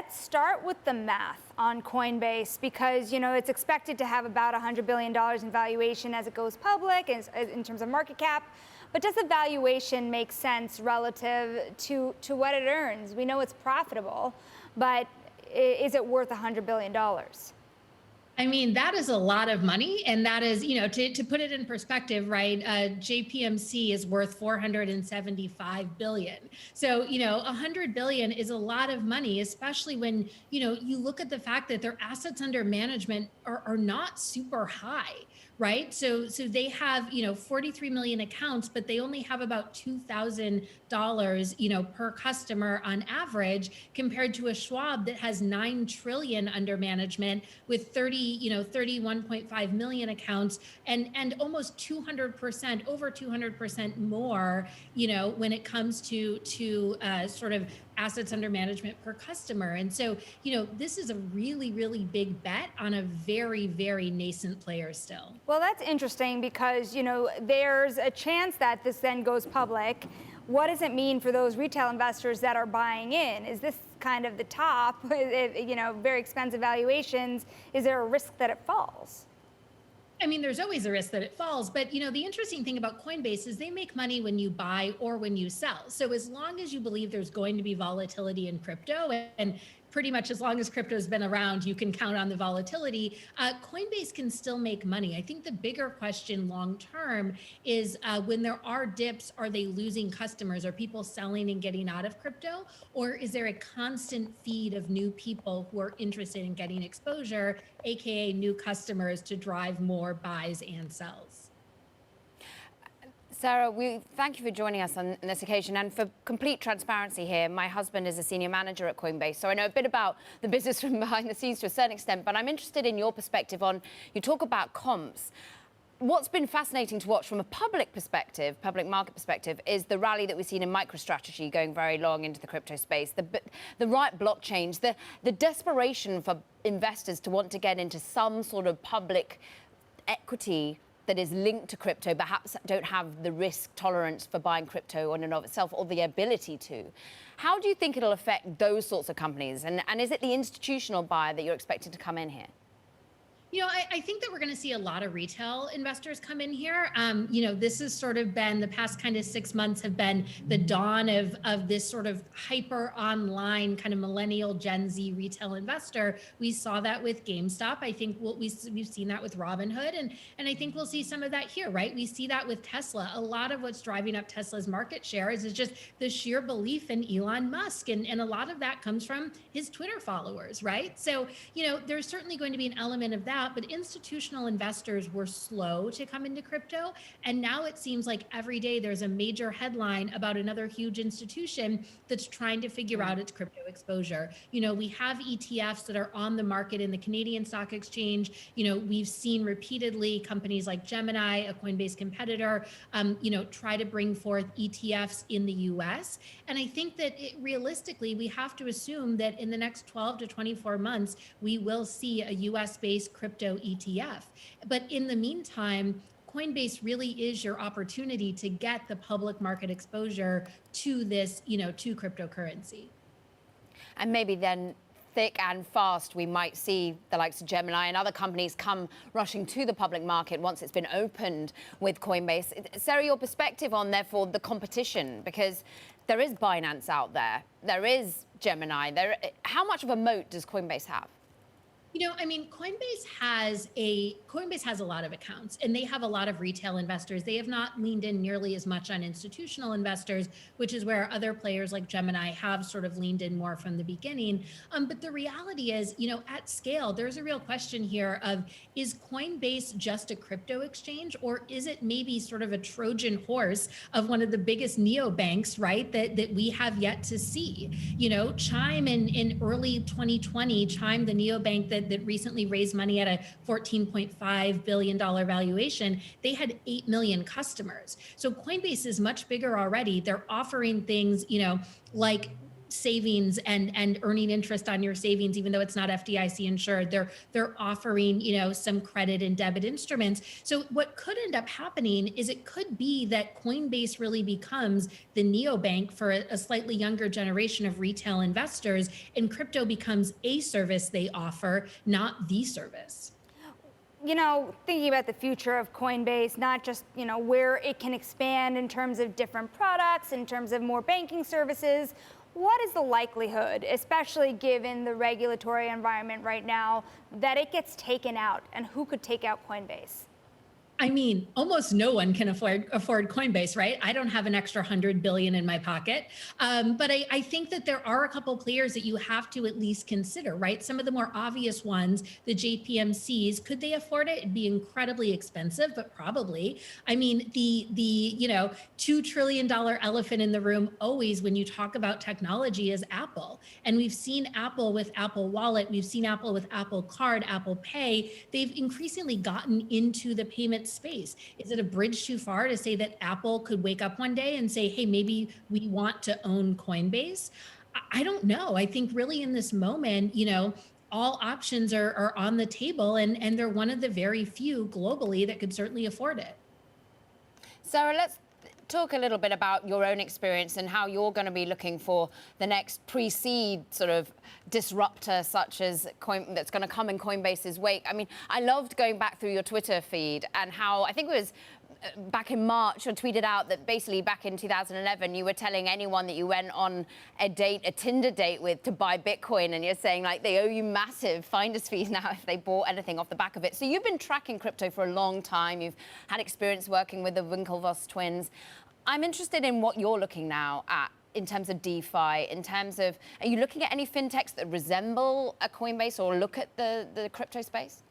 let's start with the math on Coinbase because, it's expected to have about $100 billion in valuation as it goes public in terms of market cap. But does the valuation make sense relative to what it earns? We know it's profitable, but is it worth $100 billion? I mean, that is a lot of money. And that is, to put it in perspective, right? JPMC is worth 475 billion. So, 100 billion is a lot of money, especially when, you look at the fact that their assets under management are not super high, right? So they have, 43 million accounts, but they only have about $2,000, per customer on average, compared to a Schwab that has 9 trillion under management with 31.5 million accounts and almost 200%, over 200% more, when it comes to sort of assets under management per customer. And so, this is a really, really big bet on a very, very nascent player still. Well, that's interesting because, there's a chance that this then goes public. What does it mean for those retail investors that are buying in? Is this kind of the top, very expensive valuations? Is there a risk that it falls? I mean, there's always a risk that it falls, but the interesting thing about Coinbase is they make money when you buy or when you sell. So as long as you believe there's going to be volatility in crypto, and pretty much as long as crypto has been around, you can count on the volatility, Coinbase can still make money. I think the bigger question long term is when there are dips, are they losing customers? Are people selling and getting out of crypto? Or is there a constant feed of new people who are interested in getting exposure, AKA new customers, to drive more buys and sells? Sarah, we thank you for joining us on this occasion. And for complete transparency here, my husband is a senior manager at Coinbase, so I know a bit about the business from behind the scenes to a certain extent, but I'm interested in your perspective on, you talk about comps. What's been fascinating to watch from a public perspective, public market perspective, is the rally that we've seen in MicroStrategy going very long into the crypto space, the right blockchains, the desperation for investors to want to get into some sort of public equity that is linked to crypto, perhaps don't have the risk tolerance for buying crypto on and of itself or the ability to. How do you think it'll affect those sorts of companies? And is it the institutional buyer that you're expected to come in here? I think that we're going to see a lot of retail investors come in here. This has sort of been, the past kind of 6 months have been the dawn of this sort of hyper online kind of millennial Gen Z retail investor. We saw that with GameStop. I think we've seen that with Robinhood. And I think we'll see some of that here, right? We see that with Tesla. A lot of what's driving up Tesla's market share is just the sheer belief in Elon Musk. And a lot of that comes from his Twitter followers, right? So, there's certainly going to be an element of that. But institutional investors were slow to come into crypto. And now it seems like every day there's a major headline about another huge institution that's trying to figure out its crypto exposure. We have ETFs that are on the market in the Canadian Stock Exchange. We've seen repeatedly companies like Gemini, a Coinbase competitor, try to bring forth ETFs in the US. And I think that realistically, we have to assume that in the next 12 to 24 months, we will see a US-based crypto ETF. But in the meantime, Coinbase really is your opportunity to get the public market exposure to this, to cryptocurrency. And maybe then thick and fast, we might see the likes of Gemini and other companies come rushing to the public market once it's been opened with Coinbase. Sarah, your perspective on, therefore, the competition, because there is Binance out there, there is Gemini. How much of a moat does Coinbase have? Coinbase has a lot of accounts and they have a lot of retail investors. They have not leaned in nearly as much on institutional investors, which is where other players like Gemini have sort of leaned in more from the beginning. But the reality is, at scale, there's a real question here of, is Coinbase just a crypto exchange, or is it maybe sort of a Trojan horse of one of the biggest neobanks, right, that we have yet to see? Chime in early 2020, Chime, the neobank that recently raised money at a $14.5 billion valuation, they had 8 million customers. So Coinbase is much bigger already. They're offering things, like savings and earning interest on your savings, even though it's not FDIC insured. They're offering, some credit and debit instruments. So what could end up happening is it could be that Coinbase really becomes the neobank for a slightly younger generation of retail investors, and crypto becomes a service they offer, not the service. Thinking about the future of Coinbase, not just, where it can expand in terms of different products, in terms of more banking services, what is the likelihood, especially given the regulatory environment right now, that it gets taken out? And who could take out Coinbase? I mean, almost no one can afford Coinbase, right? I don't have an extra 100 billion in my pocket. But I think that there are a couple players that you have to at least consider, right? Some of the more obvious ones, the JPMCs, could they afford it? It'd be incredibly expensive, but probably. I mean, the $2 trillion elephant in the room always when you talk about technology is Apple. And we've seen Apple with Apple Wallet, we've seen Apple with Apple Card, Apple Pay. They've increasingly gotten into the payment space. Is it a bridge too far to say that Apple could wake up one day and say, hey, maybe we want to own Coinbase? I don't know. I think really in this moment, all options are on the table, and they're one of the very few globally that could certainly afford it. Sarah, let's talk a little bit about your own experience and how you're going to be looking for the next pre-seed sort of disruptor such as that's going to come in Coinbase's wake. I mean, I loved going back through your Twitter feed and how, I think it was back in March, you tweeted out that basically back in 2011, you were telling anyone that you went on a Tinder date with to buy Bitcoin, and you're saying like they owe you massive finder's fees now if they bought anything off the back of it. So you've been tracking crypto for a long time. You've had experience working with the Winklevoss twins. I'm interested in what you're looking now at in terms of DeFi, in terms of, are you looking at any fintechs that resemble a Coinbase or look at the crypto space?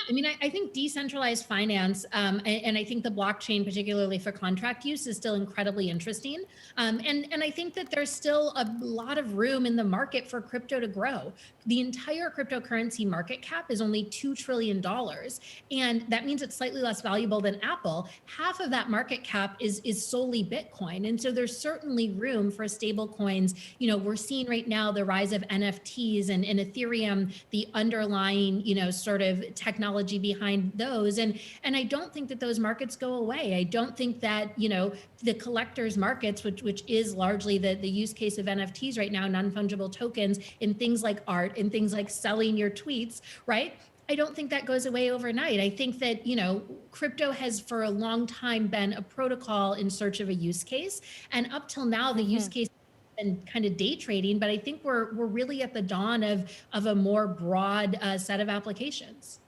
I mean, I think decentralized finance, and I think the blockchain, particularly for contract use, is still incredibly interesting. And I think that there's still a lot of room in the market for crypto to grow. The entire cryptocurrency market cap is only $2 trillion. And that means it's slightly less valuable than Apple. Half of that market cap is solely Bitcoin. And so there's certainly room for stable coins. We're seeing right now the rise of NFTs and Ethereum, the underlying, sort of technology behind those. And I don't think that those markets go away. I don't think that, the collectors markets, which is largely the use case of NFTs right now, non-fungible tokens, in things like art, in things like selling your tweets, right? I don't think that goes away overnight. I think that, crypto has for a long time been a protocol in search of a use case. And up till now, the use case and kind of day trading, but I think we're really at the dawn of a more broad set of applications.